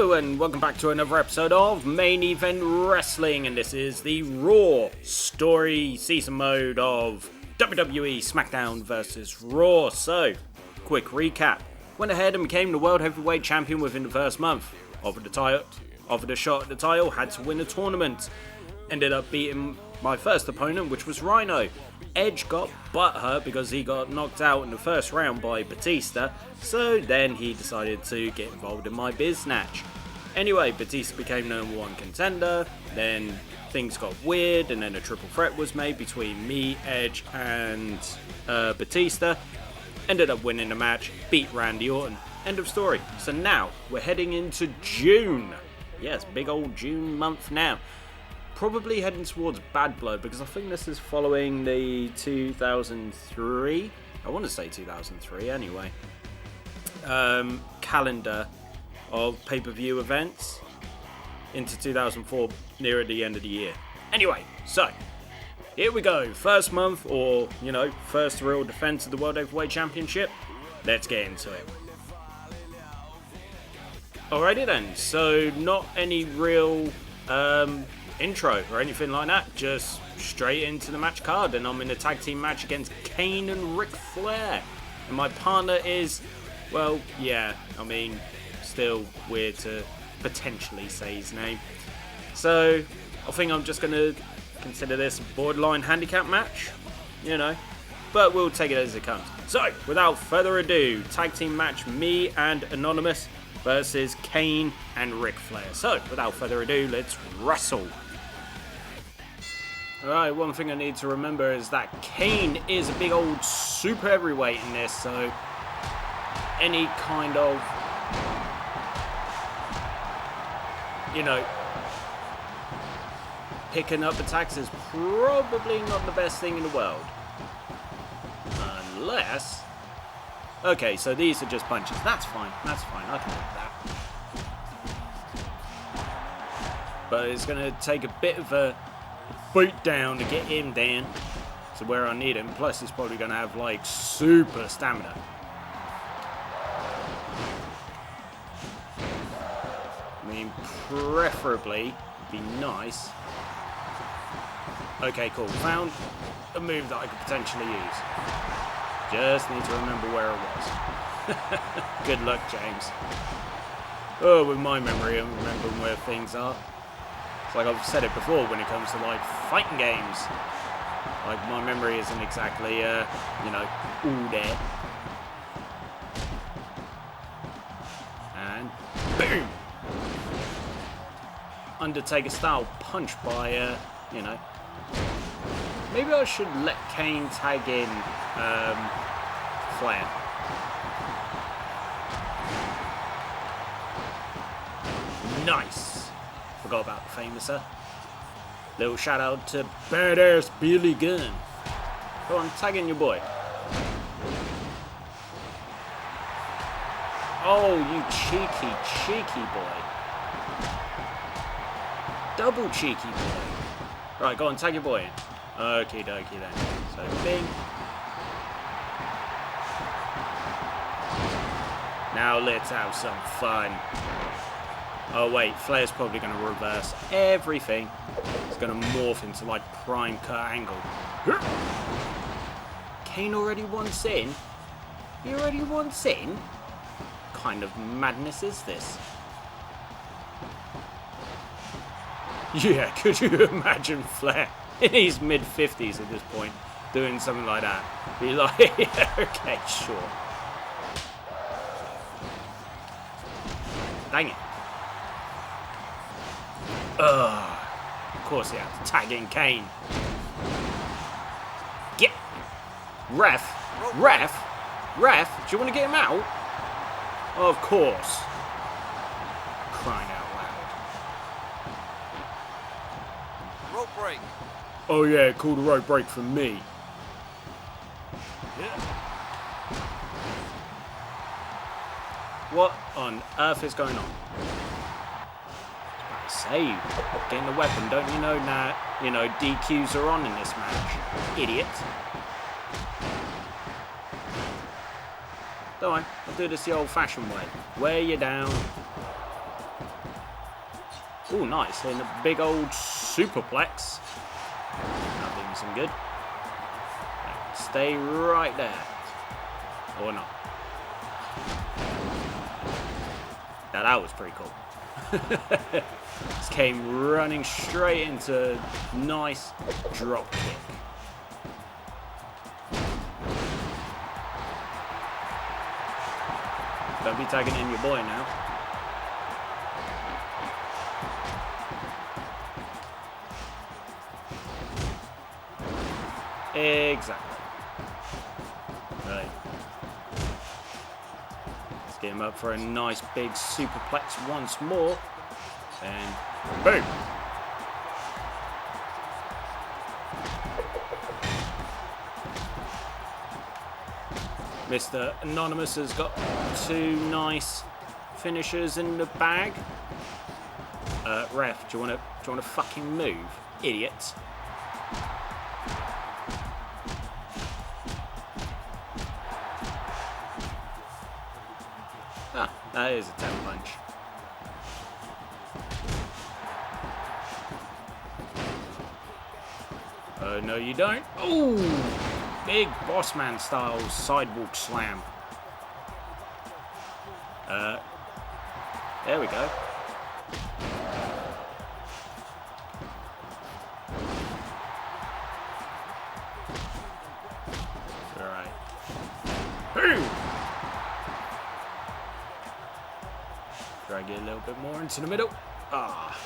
Hello and welcome back to another episode of Main Event Wrestling, and this is the Raw story season mode of WWE Smackdown vs Raw. So, quick recap. Went ahead and became the World Heavyweight Champion within the first month. Offered a shot at the title, had to win a tournament. Ended up beating my first opponent, which was Rhino. Edge got butthurt because he got knocked out in the first round by Batista, so then he decided to get involved in my biznatch. Anyway, Batista became #1 contender, then things got weird, and then a triple threat was made between me, Edge, and Batista. Ended up winning the match, beat Randy Orton. End of story. So now, we're heading into June. Yes, big old June month now. Probably heading towards Bad Blood, because I think this is following the 2003, I want to say 2003 anyway, calendar of pay-per-view events into 2004, near at the end of the year. Anyway, so, here we go. First month, or, first real defense of the World Heavyweight Championship. Let's get into it. Alrighty then, so not any real intro or anything like that, just straight into the match card, and I'm in a tag team match against Kane and Ric Flair, and my partner is, well, yeah, still weird to potentially say his name, so I think I'm just going to consider this a borderline handicap match, but we'll take it as it comes. So, without further ado, tag team match, me and Anonymous versus Kane and Ric Flair. So, without further ado, let's wrestle. Alright, one thing I need to remember is that Kane is a big old super heavyweight in this, so any kind of, picking up attacks is probably not the best thing in the world. Unless... Okay, so these are just punches. That's fine, I can do that. But it's going to take a bit of a beat down to get him down to where I need him. Plus, he's probably going to have, super stamina. Preferably, would be nice. Okay, cool. Found a move that I could potentially use. Just need to remember where it was. Good luck, James. Oh, with my memory, I'm remembering where things are. It's like I've said it before when it comes to, fighting games. My memory isn't exactly, all there. And boom! Undertaker-style punch by, Maybe I should let Kane tag in, Flair. Nice. Forgot about the famouser. Little shout out to badass Billy Gunn. Go on, tag in your boy. Oh, you cheeky boy. Double cheeky boy. Right, go on, tag your boy in. Okie dokie then. So, bing. Now let's have some fun. Oh wait, Flair's probably going to reverse everything. It's going to morph into prime Kurt Angle. Kane already wants in? He already wants in? What kind of madness is this? Yeah, could you imagine Flair in his mid-50s at this point doing something like that? Be like, yeah, okay, sure. Dang it. Of course he had to tag in Kane. Get... Ref? Do you want to get him out? Of course. Crying out loud. Rope break. Oh yeah, call the rope break from me. Yeah. What on earth is going on? Say, getting the weapon, don't you know that, DQs are on in this match? Idiot. Don't worry, I'll do this the old-fashioned way. Wear you down. Oh, nice. Hitting a big old superplex. That'll do me some good. Stay right there. Or not. Now that was pretty cool. Just came running straight into a nice drop kick. Don't be tagging in your boy now. Exactly. Right. Let's get him up for a nice big superplex once more. And boom! Mr. Anonymous has got two nice finishers in the bag. Ref, do you wanna fucking move, idiot? Ah, that is a 10 punch. Oh, no you don't. Ooh! Big boss man style sidewalk slam. There we go. Alright. Boom! Drag it a little bit more into the middle. Ah.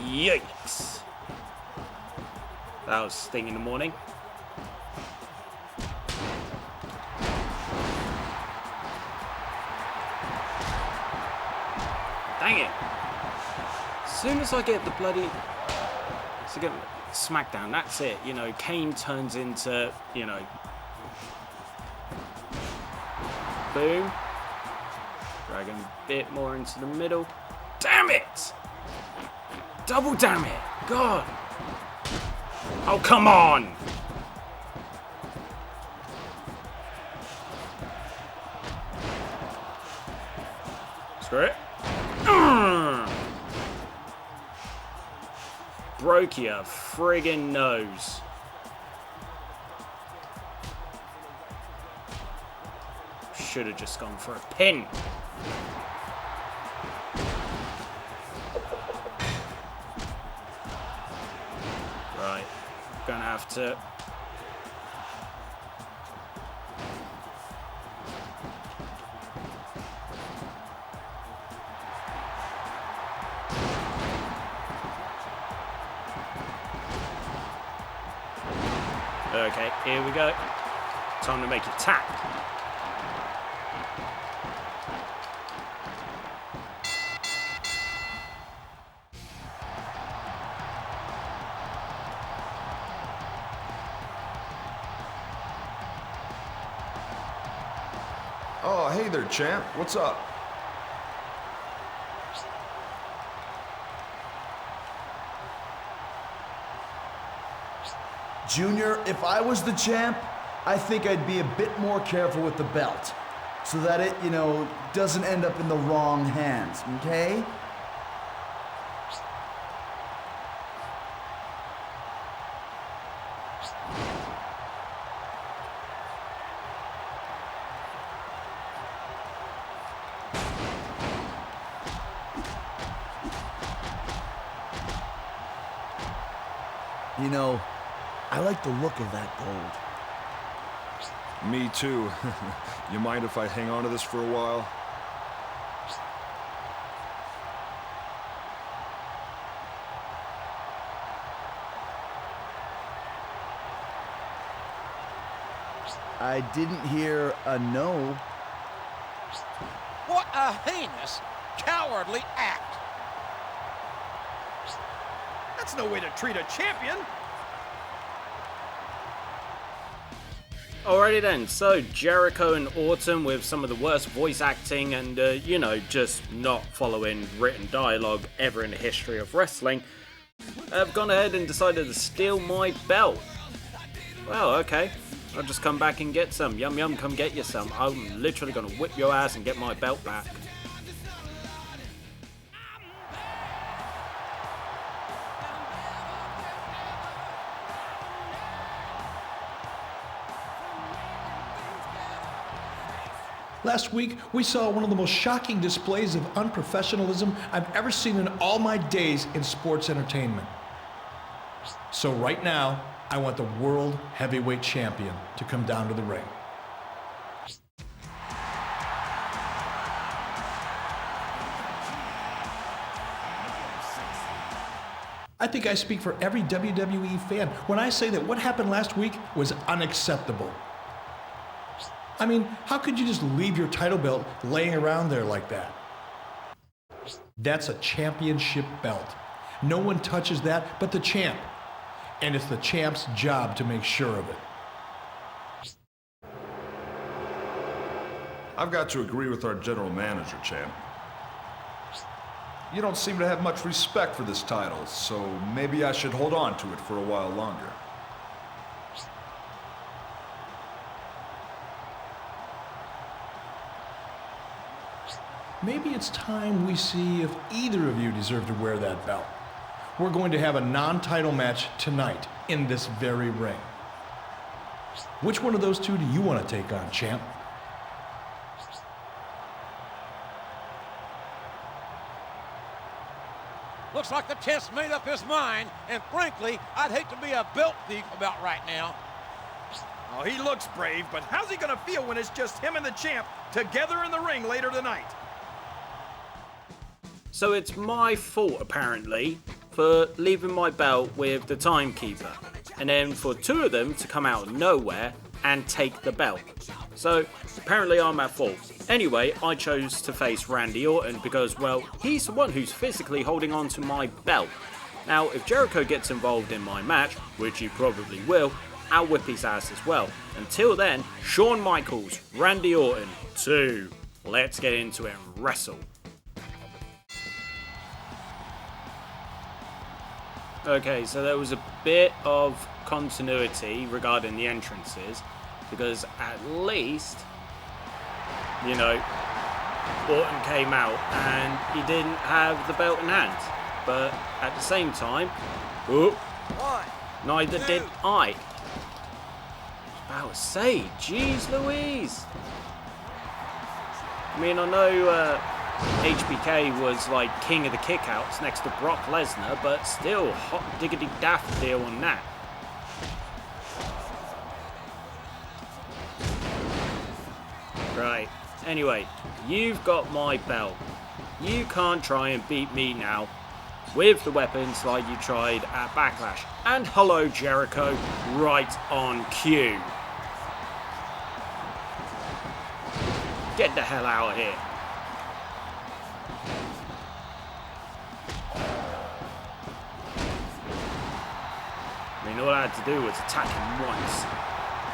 Yikes. That was Sting in the morning. Dang it. As soon as I get the bloody... So get Smackdown, that's it. You know, Kane turns into, you know... Boom. Drag him a bit more into the middle. Damn it! Double damn it! God! Oh, come on! Screw it. Broke your friggin' nose. Should have just gone for a pin. Right, gonna have to. Okay, here we go. Time to make it tap. Oh, hey there, champ. What's up? Junior, if I was the champ, I think I'd be a bit more careful with the belt so that it, you know, doesn't end up in the wrong hands, okay? You know, I like the look of that gold. Me too. You mind if I hang on to this for a while? I didn't hear a no. What a heinous, cowardly act! That's no way to treat a champion! Alrighty then, so Jericho and Orton with some of the worst voice acting and, you know, just not following written dialogue ever in the history of wrestling, have gone ahead and decided to steal my belt. Well, okay. I'll just come back and get some. Yum yum, come get you some. I'm literally gonna whip your ass and get my belt back. Last week, we saw one of the most shocking displays of unprofessionalism I've ever seen in all my days in sports entertainment. So right now, I want the World Heavyweight Champion to come down to the ring. I think I speak for every WWE fan when I say that what happened last week was unacceptable. I mean, how could you just leave your title belt laying around there like that? That's a championship belt. No one touches that but the champ. And it's the champ's job to make sure of it. I've got to agree with our general manager, champ. You don't seem to have much respect for this title, so maybe I should hold on to it for a while longer. Maybe it's time we see if either of you deserve to wear that belt. We're going to have a non-title match tonight in this very ring. Which one of those two do you want to take on, champ? Looks like the champ's made up his mind, and frankly, I'd hate to be a belt thief about right now. Oh, he looks brave, but how's he gonna feel when it's just him and the champ together in the ring later tonight? So it's my fault, apparently, for leaving my belt with the timekeeper, and then for two of them to come out of nowhere and take the belt. So apparently I'm at fault. Anyway, I chose to face Randy Orton because, well, he's the one who's physically holding on to my belt. Now, if Jericho gets involved in my match, which he probably will, I'll whip his ass as well. Until then, Shawn Michaels, Randy Orton 2. Let's get into it and wrestle. Okay, so there was a bit of continuity regarding the entrances, because at least, you know, Orton came out and he didn't have the belt in hand. But at the same time, neither did I. I was about to say, geez Louise. I mean, I know HBK was like king of the kickouts next to Brock Lesnar, but still, hot diggity daffodil on that. Right, anyway, you've got my belt. You can't try and beat me now with the weapons like you tried at Backlash. And hello, Jericho, right on cue. Get the hell out of here. I mean, all I had to do was attack him once,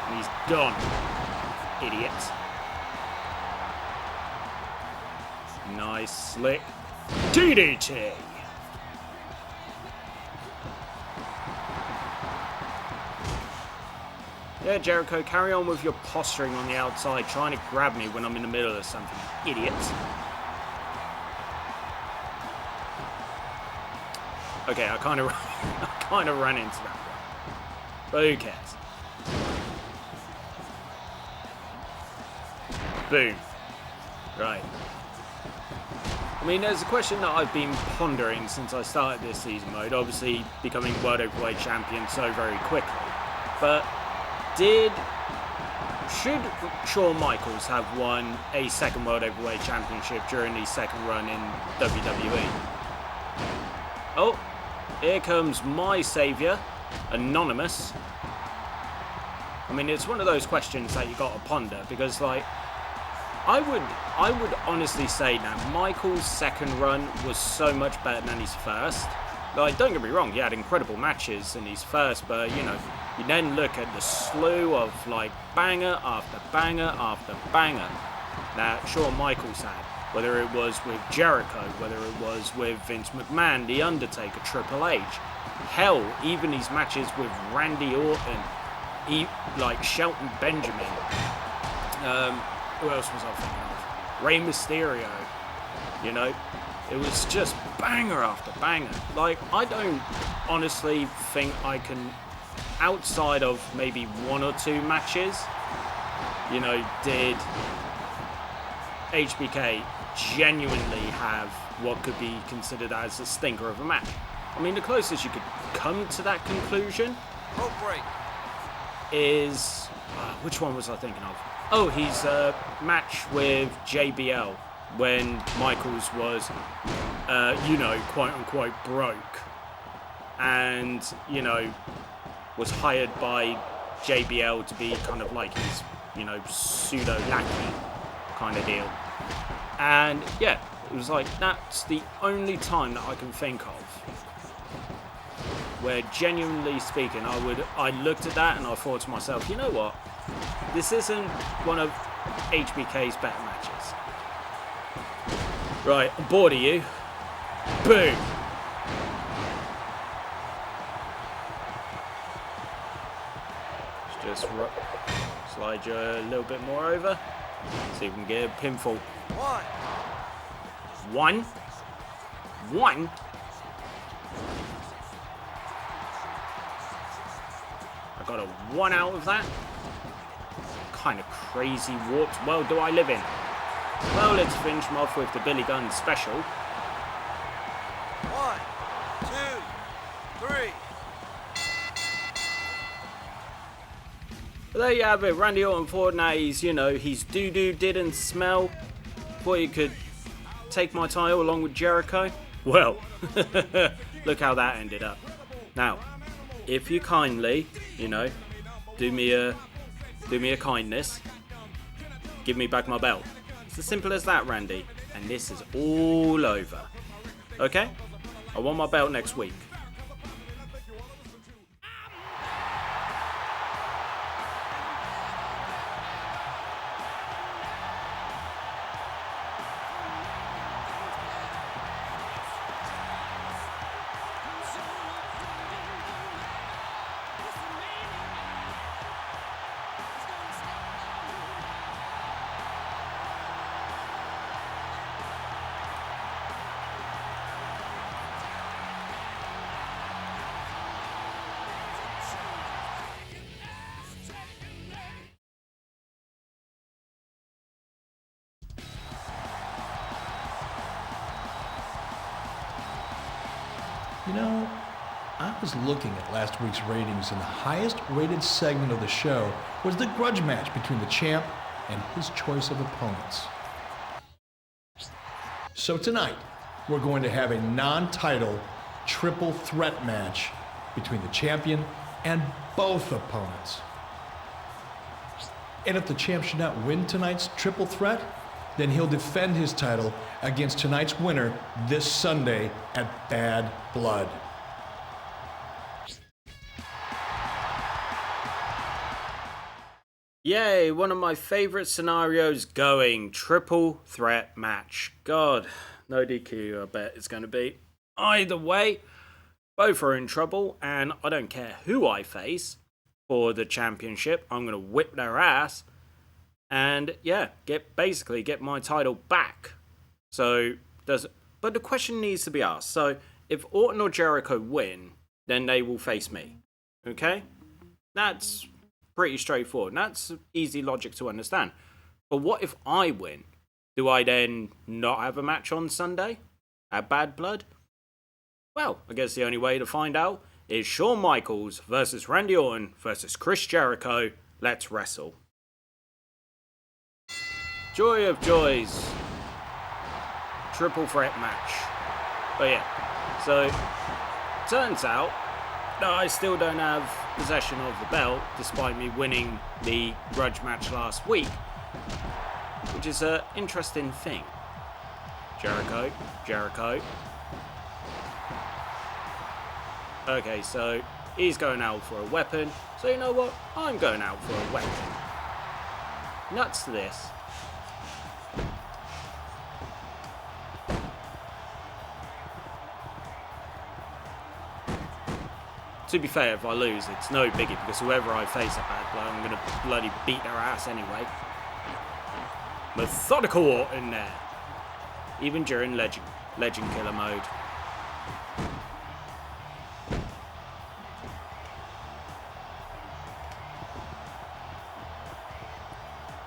and he's gone. Idiot. Nice slick DDT. Yeah, Jericho, carry on with your posturing on the outside, trying to grab me when I'm in the middle of something, idiot. Okay, I kind of ran into that one. But who cares? Boom. Right. I mean, there's a question that I've been pondering since I started this season mode, obviously becoming World Heavyweight Champion so very quickly. But should Shawn Michaels have won a second World Heavyweight Championship during his second run in WWE? Oh, here comes my saviour, Anonymous. I mean, it's one of those questions that you got to ponder, because, like, I would honestly say that Michaels' second run was so much better than his first. Like, don't get me wrong, he had incredible matches in his first, but, you know, you then look at the slew of, like, banger after banger after banger that Shawn Michaels had. Whether it was with Jericho, whether it was with Vince McMahon, The Undertaker, Triple H. Hell, even his matches with Randy Orton. like Shelton Benjamin. Who else was I thinking of? Rey Mysterio. You know, it was just banger after banger. Like, I don't honestly think I can, outside of maybe 1 or 2 matches, you know, did HBK genuinely have what could be considered as a stinker of a match. I mean, the closest you could come to that conclusion is... which one was I thinking of? Oh, his match with JBL when Michaels was, you know, quote-unquote broke. And, you know, was hired by JBL to be kind of like his, you know, pseudo-lackey kind of deal. And, yeah, it was like, that's the only time that I can think of where, genuinely speaking, I looked at that and I thought to myself, you know what? This isn't one of HBK's better matches. Right, I'm bored of you. Boom! Let's just slide you a little bit more over. See if we can get a pinfall. One? I got a 1 out of that. Kind of crazy warped world do I live in? Well, let's finish them off with the Billy Gunn special. 1, 2, 3. But there you have it. Randy Orton thought now he's, you know, his doo-doo didn't smell. Thought he could take my title along with Jericho. Well, look how that ended up. Now, if you kindly, you know, do me a kindness, give me back my belt. It's as simple as that, Randy. And this is all over. Okay? I want my belt next week. You know, I was looking at last week's ratings, and the highest rated segment of the show was the grudge match between the champ and his choice of opponents. So tonight, we're going to have a non-title triple threat match between the champion and both opponents. And if the champ should not win tonight's triple threat, then he'll defend his title against tonight's winner this Sunday at Bad Blood. Yay, one of my favourite scenarios going. Triple threat match. God, no DQ I bet it's going to be. Either way, both are in trouble, and I don't care who I face for the championship. I'm going to whip their ass. And yeah, get my title back. But the question needs to be asked. So if Orton or Jericho win, then they will face me. Okay? That's pretty straightforward. That's easy logic to understand. But what if I win? Do I then not have a match on Sunday at Bad Blood? Well, I guess the only way to find out is Shawn Michaels versus Randy Orton versus Chris Jericho. Let's wrestle. Joy of joys. Triple threat match. But yeah, so turns out that I still don't have possession of the belt despite me winning the grudge match last week, which is an interesting thing. Jericho. Okay, so he's going out for a weapon. So you know what? I'm going out for a weapon. Nuts to this. To be fair, if I lose, it's no biggie because whoever I face at Bad Blood, I'm going to bloody beat their ass anyway. Methodical Orton there. Even during Legend Killer mode.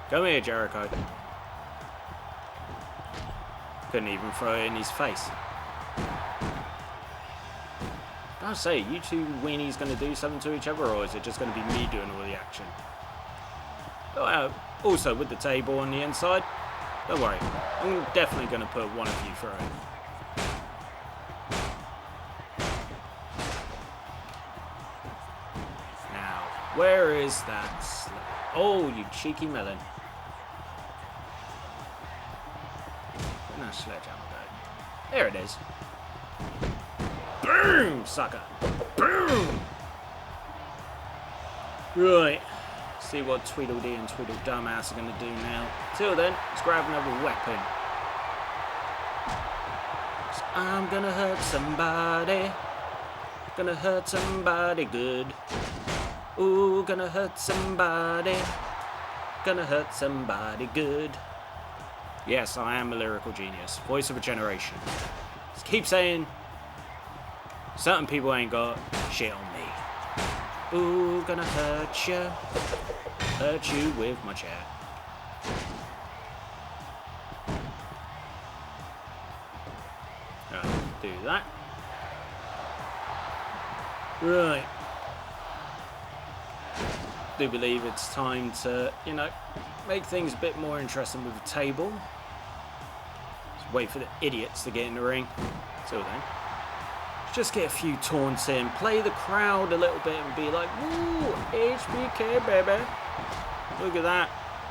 Come here, Jericho. Couldn't even throw it in his face. I say, you two weenies going to do something to each other, or is it just going to be me doing all the action? Oh, also, with the table on the inside, don't worry. I'm definitely going to put one of you through it. Now, where is that? Oh, you cheeky melon. Where'd that sledgehammer go? There it is. Boom, sucker. Boom. Right. See what Tweedledee and Tweedledumbass are going to do now. Till then, let's grab another weapon. I'm gonna hurt somebody. Gonna hurt somebody good. Ooh, gonna hurt somebody. Gonna hurt somebody good. Yes, I am a lyrical genius. Voice of a generation. Just keep saying, certain people ain't got shit on me. Ooh, gonna hurt you. Hurt you with my chair. Right, do that. Right. Do believe it's time to, you know, make things a bit more interesting with the table. Just wait for the idiots to get in the ring. Till then, just get a few taunts in, play the crowd a little bit and be like, woo, HBK, baby. Look at that.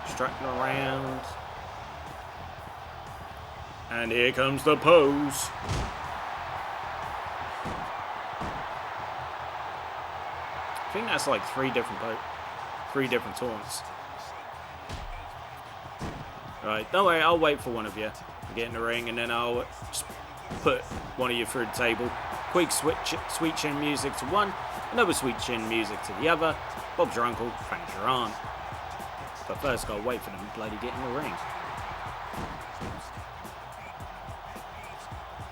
Strutting around. And here comes the pose. I think that's like three different taunts. Right, don't worry, I'll wait for one of you to get in the ring and then I'll just put one of you through the table. Quick sweet chin music to one, another sweet chin music to the other. Bob's your uncle, thanks your aunt. But first gotta wait for them to bloody get in the ring.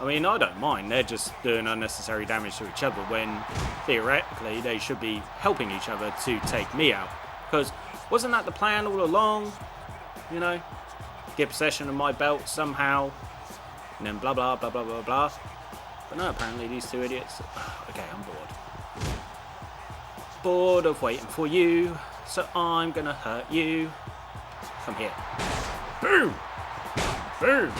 I mean, I don't mind, they're just doing unnecessary damage to each other when theoretically they should be helping each other to take me out. Because wasn't that the plan all along? You know, get possession of my belt somehow, and then blah blah blah blah blah blah. But no, apparently these two idiots. Okay, I'm bored. Bored of waiting for you, so I'm gonna hurt you. Come here. Boom! Boom!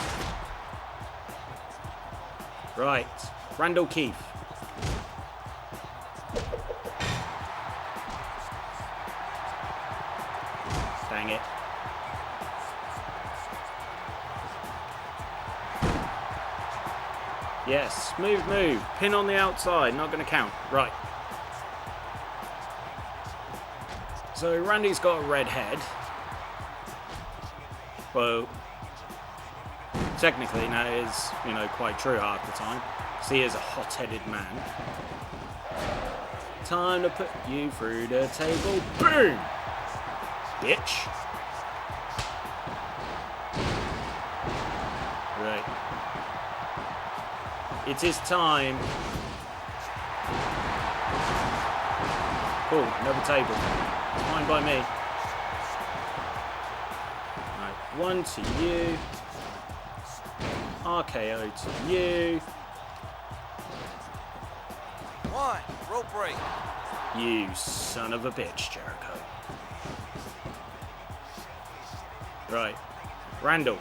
Right, Randall Keith. Dang it. Yes, smooth move. Pin on the outside, not going to count. Right. So Randy's got a red head. Well, technically that is, you know, quite true half the time. So he is a hot-headed man. Time to put you through the table. Boom! Bitch. Right. It is time. Cool, another table. Fine by me. Right, one to you. RKO to you. One, rope break. You son of a bitch, Jericho. Right, Randall.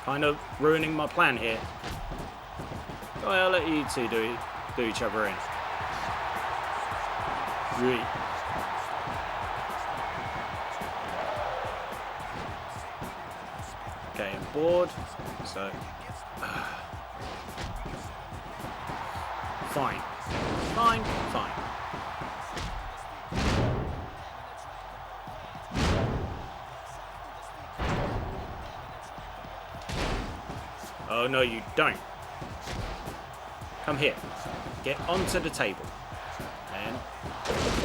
Kind of ruining my plan here. Well, I'll let you two do each other in. Right. Okay, I'm bored. So, fine, fine, fine. Oh, no, you don't. Come here. Get onto the table. And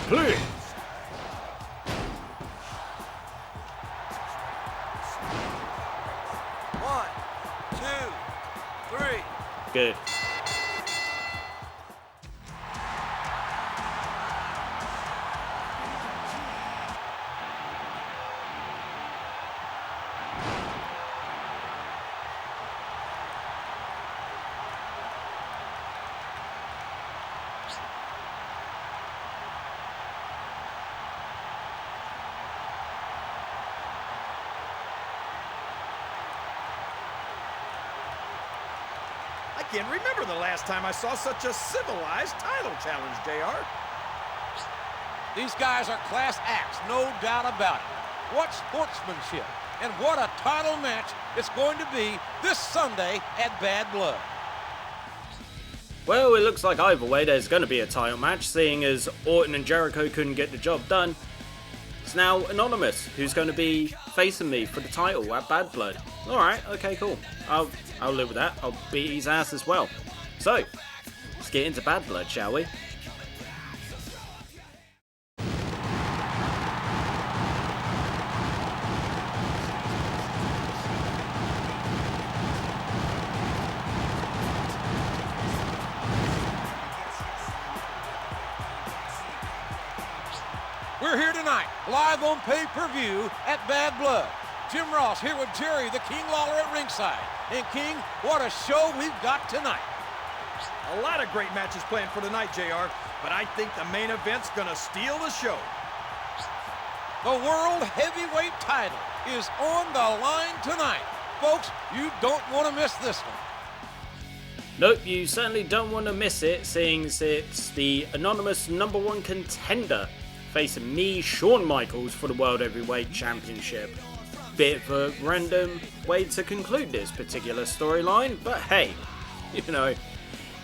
play. One, two, three. Good. I can't remember the last time I saw such a civilized title challenge, JR. These guys are class acts, no doubt about it. What sportsmanship, and what a title match it's going to be this Sunday at Bad Blood. Well, it looks like either way there's going to be a title match, seeing as Orton and Jericho couldn't get the job done. It's now Anonymous who's going to be facing me for the title at Bad Blood. Alright, okay, cool. I'll live with that. I'll beat his ass as well. So, let's get into Bad Blood, shall we? We're here tonight, live on pay-per-view at Bad Blood. Jim Ross here with Jerry, the King Lawler at ringside. And King, what a show we've got tonight. A lot of great matches planned for tonight, JR, but I think the main event's gonna steal the show. The World Heavyweight title is on the line tonight. Folks, you don't want to miss this one. Nope, you certainly don't want to miss it, seeing as it's the Anonymous #1 contender facing me, Shawn Michaels, for the World Heavyweight Championship. Bit of a random way to conclude this particular storyline, but hey, you know,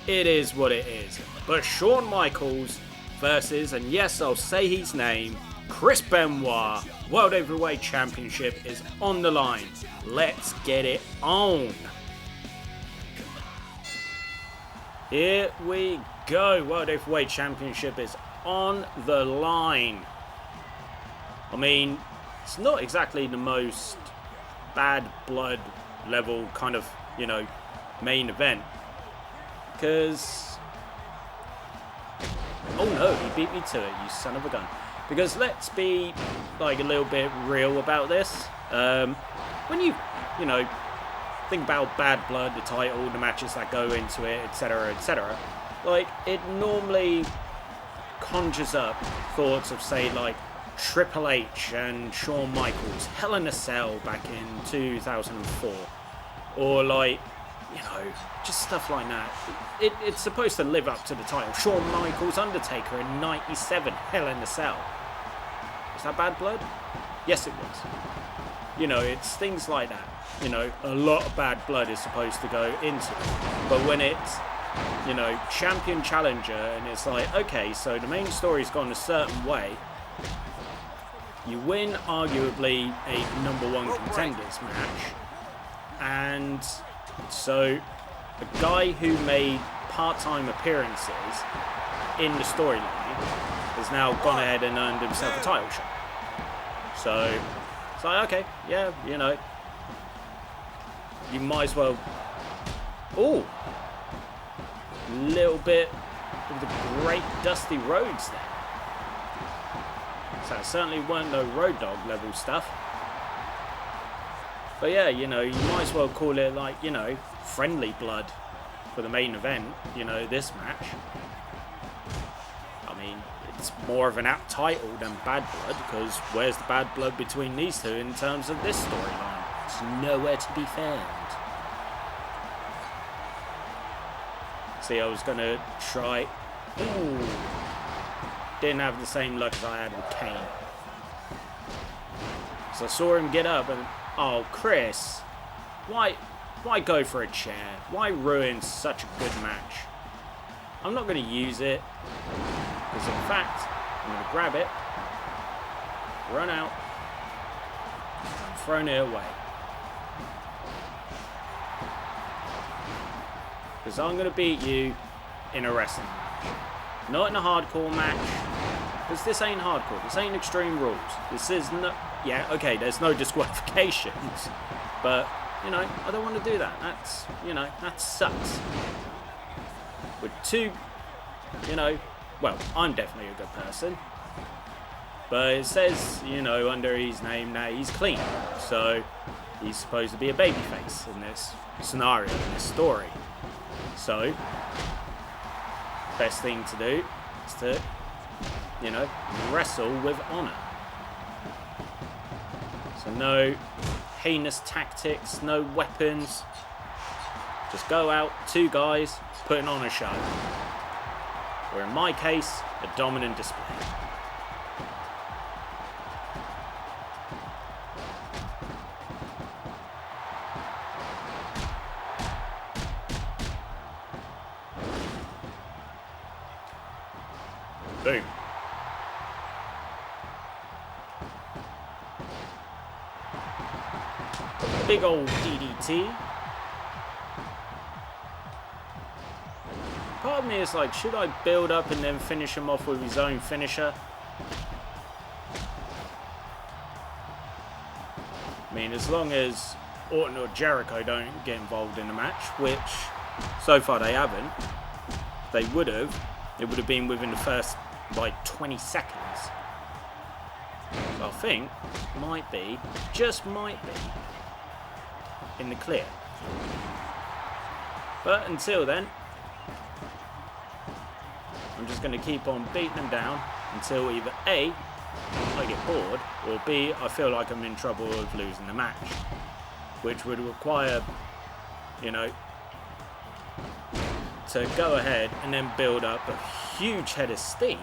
it is what it is. But Shawn Michaels versus, and yes, I'll say his name, Chris Benoit. World Heavyweight Championship is on the line. Let's get it on. Here we go. World Heavyweight Championship is on the line. I mean, it's not exactly the most Bad Blood level kind of, you know, main event. Because... oh no, he beat me to it, you son of a gun. Because let's be, like, a little bit real about this. When you know, think about Bad Blood, the title, the matches that go into it, etc., etc., like, it normally conjures up thoughts of, say, like, Triple H and Shawn Michaels, Hell in a Cell back in 2004, or like, you know, just stuff like that. It's supposed to live up to the title. Shawn Michaels, Undertaker in '97, Hell in a Cell. Is that Bad Blood? Yes, it was. You know, it's things like that. You know, a lot of Bad Blood is supposed to go into it, but when it's, you know, champion challenger, and it's like, okay, so the main story's gone a certain way. You win, arguably, a #1 contenders match, and so a guy who made part-time appearances in the storyline has now gone ahead and earned himself a title shot. So it's like, okay, yeah, you know, you might as well. Oh, little bit of the great Dusty Rhodes there. So it certainly weren't no Road Dogg level stuff. But yeah, you know, you might as well call it, like, you know, friendly blood for the main event, you know, this match. I mean, it's more of an apt title than Bad Blood, because where's the Bad Blood between these two in terms of this storyline? It's nowhere to be found. See, I was going to try... ooh. Didn't have the same luck as I had with Kane. So I saw him get up and... oh, Chris, why go for a chair? Why ruin such a good match? I'm not going to use it, because in fact, I'm going to grab it, run out, and throw it away. Because I'm going to beat you in a wrestling match. Not in a hardcore match. Because this ain't hardcore. This ain't Extreme Rules. This is no... Yeah, okay, there's no disqualifications. But, you know, I don't want to do that. That's, you know, that sucks. With two, you know... Well, I'm definitely a good person. But it says, you know, under his name that he's clean. So, he's supposed to be a babyface in this scenario, in this story. So, best thing to do is to, you know, wrestle with honor. So no heinous tactics, no weapons. Just go out, two guys, putting on a show. Or in my case, a dominant display. Boom. Big old DDT. Part of me is like, should I build up and then finish him off with his own finisher? I mean, as long as Orton or Jericho don't get involved in the match, which so far they haven't, they would have. It would have been within the first, like, 20 seconds. So I think, might be, just might be, in the clear. But until then, I'm just going to keep on beating them down until either A, I get bored, or B, I feel like I'm in trouble of losing the match. Which would require, you know, to go ahead and then build up a huge head of steam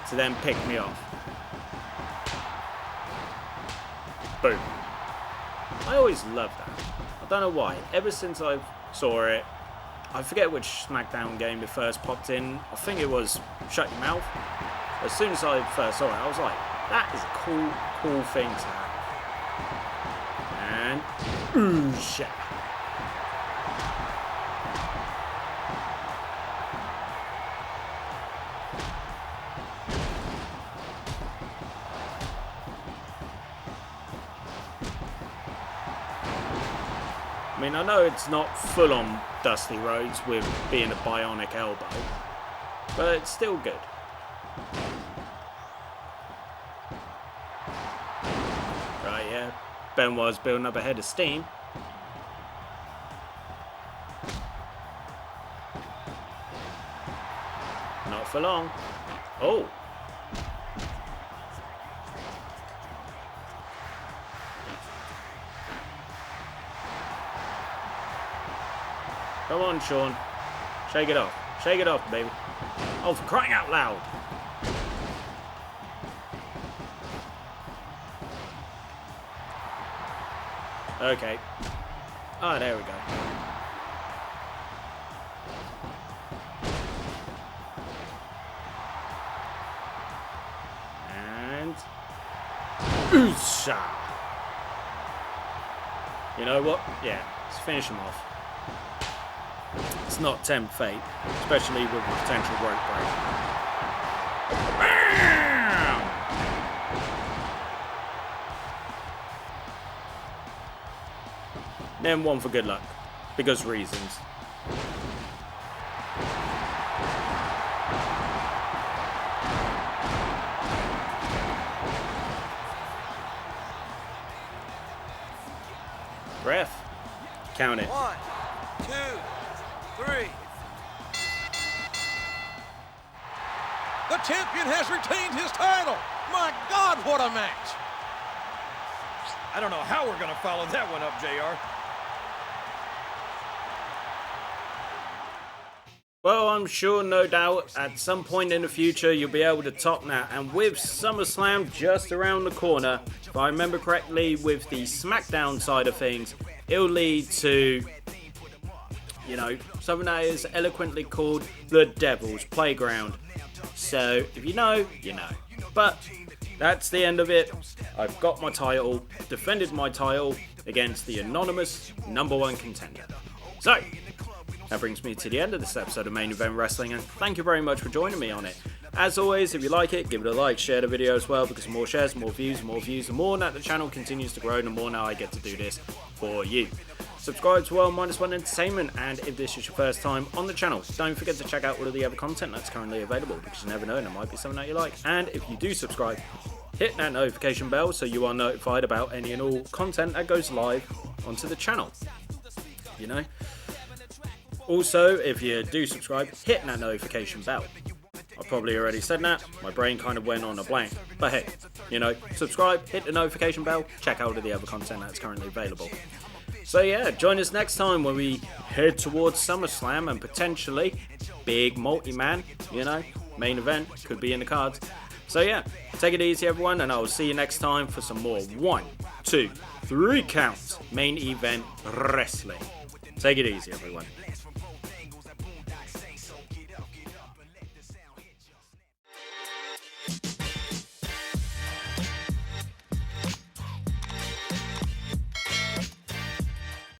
to then pick me off. Boom. I always loved that. I don't know why. Ever since I saw it, I forget which Smackdown game it first popped in. I think it was Shut Your Mouth. As soon as I first saw it, I was like, that is a cool thing to have. And ooh-sha. I mean, I know it's not full-on Dusty Rhodes with being a bionic elbow, but it's still good. Right, yeah. Benoit's building up a head of steam. Not for long. Oh. Come on, Shawn. Shake it off. Shake it off, baby. Oh, for crying out loud. Okay. Ah, there we go. And... Oosha! You know what? Yeah, let's finish him off. It's not tempt fate, especially with a potential rope break. Bam! Then one for good luck, because reasons. Ref, count it. 1, 2, 3. The champion has retained his title. My God, what a match. I don't know how we're going to follow that one up, JR. Well, I'm sure, no doubt, at some point in the future, you'll be able to top that. And with SummerSlam just around the corner, if I remember correctly, with the Smackdown side of things, it'll lead to, you know, something that is eloquently called the Devil's Playground. So, if you know, you know. But that's the end of it. I've got my title, defended my title against the anonymous #1 contender. So, that brings me to the end of this episode of Main Event Wrestling, and thank you very much for joining me on it. As always, if you like it, give it a like, share the video as well, because the more shares, more views, the more that the channel continues to grow, the more now I get to do this for you. Subscribe to World Minus One Entertainment, and if this is your first time on the channel, don't forget to check out all of the other content that's currently available, because you never know, there might be something that you like. And if you do subscribe, hit that notification bell so you are notified about any and all content that goes live onto the channel. You know? Also, if you do subscribe, hit that notification bell. I probably already said that, my brain kind of went on a blank, but hey, you know, subscribe, hit the notification bell, check out all of the other content that's currently available. So yeah, join us next time when we head towards SummerSlam and potentially big multi-man, you know, main event, could be in the cards. So yeah, take it easy everyone, and I will see you next time for some more 1, 2, 3 counts main event wrestling. Take it easy everyone.